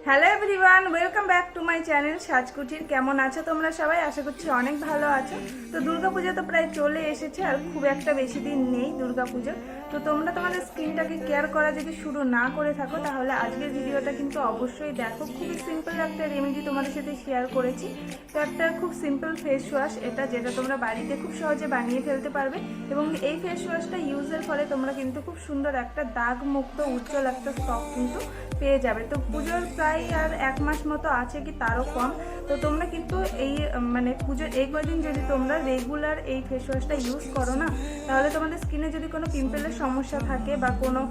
Hello everyone, welcome back to my channel Sajkutir. কেমন আছো তোমরা সবাই? আশা করছি অনেক ভালো আছো। তো দুর্গাপূজা তো প্রায় চলে এসেছে, আর খুব একটা বেশি দিন নেই দুর্গাপূজা। তো তোমরা তোমাদের স্কিনটাকে কেয়ার করা যদি শুরু না করে থাকো, তাহলে আজকের ভিডিওটা কিন্তু অবশ্যই দেখো। খুবই সিম্পল একটা রেমেডি তোমাদের সাথে শেয়ার করেছি। তো একটা খুব সিম্পল ফেস ওয়াশ এটা, যেটা তোমরা বাড়িতে খুব সহজে বানিয়ে ফেলতে পারবে। এবং এই ফেস ওয়াশটা ইউজের ফলে তোমরা কিন্তু খুব সুন্দর একটা দাগ মুক্ত উজ্জ্বল একটা ত্বক কিন্তু পেয়ে যাবে। তো পুজোর প্রায় আর এক মাস মতো আছে কি তারও কম। তো তোমরা কিন্তু এই পুজোর এই কদিন যদি তোমরা রেগুলার এই ফেস ওয়াশটা ইউজ করো না, তাহলে তোমাদের স্কিনে যদি কোনো পিম্পলের সমস্যা থাকে বা কোনো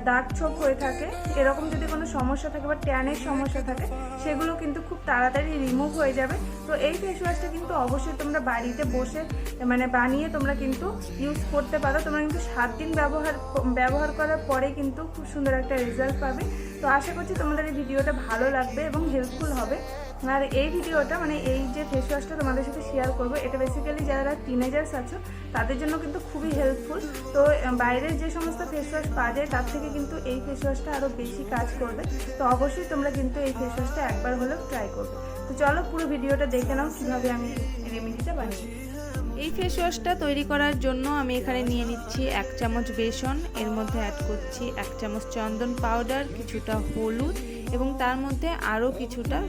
দাগ ছোপ হয়ে থাকে, এরকম যদি কোনো সমস্যা থাকে বা ট্যানের সমস্যা থাকে, সেগুলো কিন্তু খুব তাড়াতাড়ি রিমুভ হয়ে যাবে। তো এই ফেস ওয়াশটা কিন্তু অবশ্যই তোমরা বাড়িতে বসে বানিয়ে তোমরা কিন্তু ইউজ করতে পারো। তোমরা কিন্তু 7 দিন ব্যবহার করার পরে কিন্তু খুব সুন্দর একটা রেজাল্ট পাবে। তো আশা করছি তোমাদের এই ভিডিওটা ভালো লাগবে এবং হেল্পফুল হবে। আর এই ভিডিওটা এই যে ফেস ওয়াশটা তোমাদের সাথে শেয়ার করবো, এটা বেসিক্যালি যারা টিনেজার্স আছো তাদের জন্য কিন্তু খুবই হেল্পফুল। তো বাইরের যে সমস্ত ফেস ওয়াশ পাওয়া যায় তার থেকে কিন্তু এই ফেস ওয়াশটা আরও বেশি কাজ করবে। তো অবশ্যই তোমরা কিন্তু এই ফেস ওয়াশটা একবার হলেও ট্রাই করবে। তো চলো পুরো ভিডিওটা দেখে নাও কীভাবে আমি রেমেডিটা বানিয়ে। এই ফেস ওয়াশটা তৈরি করার জন্য আমি এখানে নিয়ে নিচ্ছি 1 চামচ বেসন, এর মধ্যে অ্যাড করছি 1 চামচ চন্দন পাউডার, কিছুটা হলুদ এবং তার মধ্যে আরও কিছুটা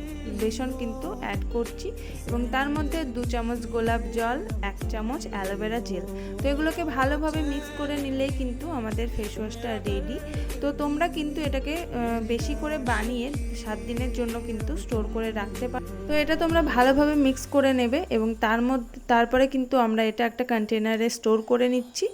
বেসন কিন্তু অ্যাড করছি এবং তার মধ্যে 2 চামচ গোলাপ জল, 1 চামচ অ্যালোভেরা জেল। তো এগুলোকে ভালোভাবে মিক্স করে নিলেই কিন্তু আমাদের ফেস ওয়াশটা রেডি। তো তোমরা কিন্তু এটাকে বেশি করে বানিয়ে 7 দিনের জন্য কিন্তু স্টোর করে রাখতে পারো। তো এটা তোমরা ভালোভাবে মিক্স করে নেবে এবং তারপরে কিন্তু আমরা এটা একটা কন্টেনারে স্টোর করে নিচ্ছি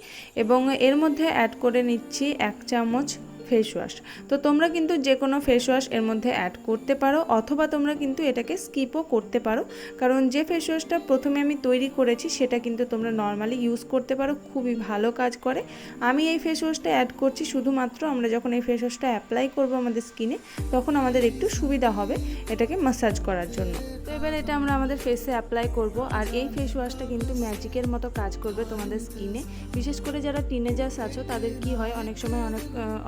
এবং এর মধ্যে অ্যাড করে নিচ্ছি 1 চামচ ফেস ওয়াশ। তো তোমরা কিন্তু যে কোনো ফেস ওয়াশ এর মধ্যে অ্যাড করতে পারো, অথবা তোমরা কিন্তু এটাকে স্কিপও করতে পারো, কারণ যে ফেস ওয়াশটা প্রথমে আমি তৈরি করেছি সেটা কিন্তু তোমরা নর্মালি ইউজ করতে পারো, খুবই ভালো কাজ করে। আমি এই ফেস ওয়াশটা অ্যাড করছি শুধুমাত্র আমরা যখন এই ফেস ওয়াশটা অ্যাপ্লাই করবো আমাদের স্কিনে, তখন আমাদের একটু সুবিধা হবে এটাকে ম্যাসাজ করার জন্য। তো এবার এটা আমরা আমাদের ফেসে অ্যাপ্লাই করব। আর এই ফেস ওয়াশটা কিন্তু ম্যাজিকের মতো কাজ করবে তোমাদের স্কিনে। বিশেষ করে যারা টিনেজার্স আছো তাদের কি হয়, অনেক সময়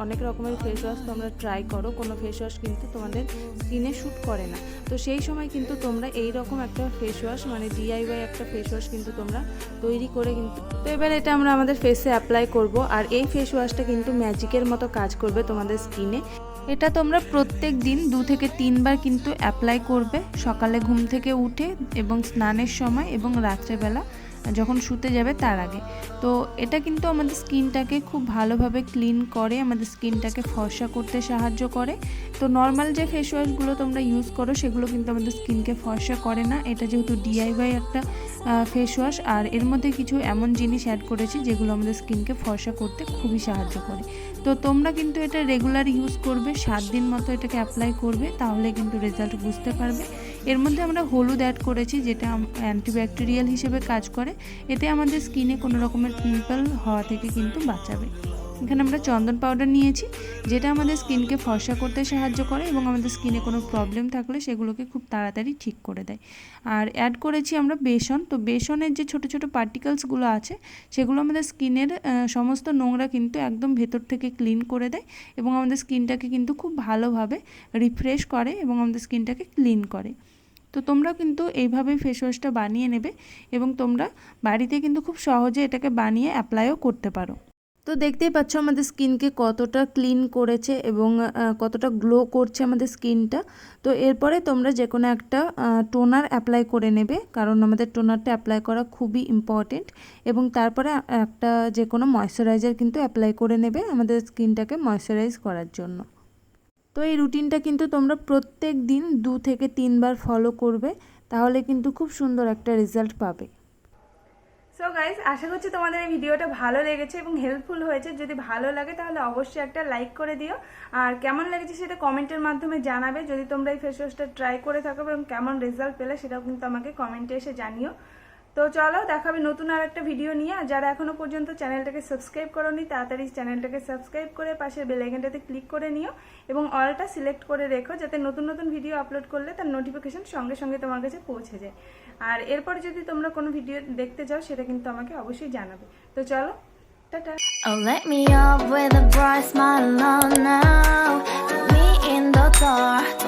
অনেক রকমের ফেস ওয়াশ তোমরা ট্রাই করো, কোনো ফেস ওয়াশ কিন্তু তোমাদের স্কিনে শ্যুট করে না। তো সেই সময় কিন্তু তোমরা এই রকম একটা ফেস ওয়াশ DIY একটা ফেস ওয়াশ কিন্তু তোমরা তৈরি করে কিন্তু। তো এবার এটা আমরা আমাদের ফেসে অ্যাপ্লাই করব। আর এই ফেস ওয়াশটা কিন্তু ম্যাজিকের মতো কাজ করবে তোমাদের স্কিনে। এটা তোমরা প্রত্যেক দিন 2 থেকে 3 বার কিন্তু অ্যাপ্লাই করবে, সকালে ঘুম থেকে উঠে এবং স্নানের সময় এবং রাত্রেবেলা যখন শুতে যাবে তার আগে। তো এটা কিন্তু আমাদের স্কিনটাকে খুব ভালোভাবে ক্লিন করে, আমাদের স্কিনটাকে ফর্সা করতে সাহায্য করে। তো নর্মাল যে ফেস ওয়াশগুলো তোমরা ইউজ করো সেগুলো কিন্তু আমাদের স্কিনকে ফর্সা করে না। এটা যেহেতু DIY একটা ফেস ওয়াশ, আর এর মধ্যে কিছু এমন জিনিস অ্যাড করেছি যেগুলো আমাদের স্কিনকে ফর্সা করতে খুবই সাহায্য করে। তো তোমরা কিন্তু এটা রেগুলার ইউজ করবে, 7 দিন মতো এটাকে অ্যাপ্লাই করবে, তাহলে কিন্তু রেজাল্ট বুঝতে পারবে। এর মধ্যে আমরা হলুদ অ্যাড করেছি, যেটা অ্যান্টিব্যাকটেরিয়াল হিসেবে কাজ করে। এতে আমাদের স্কিনে কোনো রকমের পিম্পল হওয়া থেকে কিন্তু বাঁচাবে। এখানে আমরা চন্দন পাউডার নিয়েছি, যেটা আমাদের স্কিনকে ফর্সা করতে সাহায্য করে এবং আমাদের স্কিনে কোনো প্রবলেম থাকলে সেগুলোকে খুব তাড়াতাড়ি ঠিক করে দেয়। আর অ্যাড করেছি আমরা বেসন। তো বেসনের যে ছোট ছোট পার্টিকেলসগুলো আছে সেগুলো আমাদের স্কিনের সমস্ত নোংরা কিন্তু একদম ভেতর থেকে ক্লিন করে দেয় এবং আমাদের স্কিনটাকে কিন্তু খুব ভালোভাবে রিফ্রেশ করে এবং আমাদের স্কিনটাকে ক্লিন করে। তো তোমরা কিন্তু এইভাবেই ফেস ওয়াশটা বানিয়ে নেবে এবং তোমরা বাড়িতে কিন্তু খুব সহজে এটাকে বানিয়ে অ্যাপ্লাইও করতে পারো। তো দেখতেই পাচ্ছ আমাদের স্কিনকে কতটা ক্লিন করেছে এবং কতটা গ্লো করছে আমাদের স্কিনটা। তো এরপরে তোমরা যে কোনো একটা টোনার অ্যাপ্লাই করে নেবে, কারণ আমাদের টোনারটা অ্যাপ্লাই করা খুবই ইম্পর্টেন্ট। এবং তারপরে একটা যে কোনো ময়শ্চারাইজার কিন্তু অ্যাপ্লাই করে নেবে আমাদের স্কিনটাকে ময়শ্চারাইজ করার জন্য। তো এই রুটিনটা কিন্তু তোমরা প্রত্যেক দিন 2 থেকে 3 বার ফলো করবে, তাহলে কিন্তু খুব সুন্দর একটা রেজাল্ট পাবে। সো গাইস, আশা করছি তোমাদের এই ভিডিওটা ভালো লেগেছে এবং হেল্পফুল হয়েছে। যদি ভালো লাগে তাহলে অবশ্যই একটা লাইক করে দিও, আর কেমন লেগেছে সেটা কমেন্টের মাধ্যমে জানাবে। যদি তোমরা এই ফেস ওয়াশটা ট্রাই করে থাকো এবং কেমন রেজাল্ট পেলে সেটাও কিন্তু আমাকে কমেন্টে এসে জানিও। তো চলো দেখাবে নতুন আর একটা ভিডিও নিয়ে। আর যারা এখনো পর্যন্ত চ্যানেলটাকে সাবস্ক্রাইব করোনি, তাড়াতাড়ি চ্যানেলটাকে সাবস্ক্রাইব করে পাশের বেল আইকনটাতে ক্লিক করে নিও এবং অলটা সিলেক্ট করে রেখো, যাতে নতুন নতুন ভিডিও আপলোড করলে তার নোটিফিকেশন সঙ্গে সঙ্গে তোমার কাছে পৌঁছে যায়। আর এরপরে যদি তোমরা কোনো ভিডিও দেখতে চাও সেটা কিন্তু আমাকে অবশ্যই জানাবে। তো চলো, tata. Oh, let me up with a bright smile on now. Put me in the dark.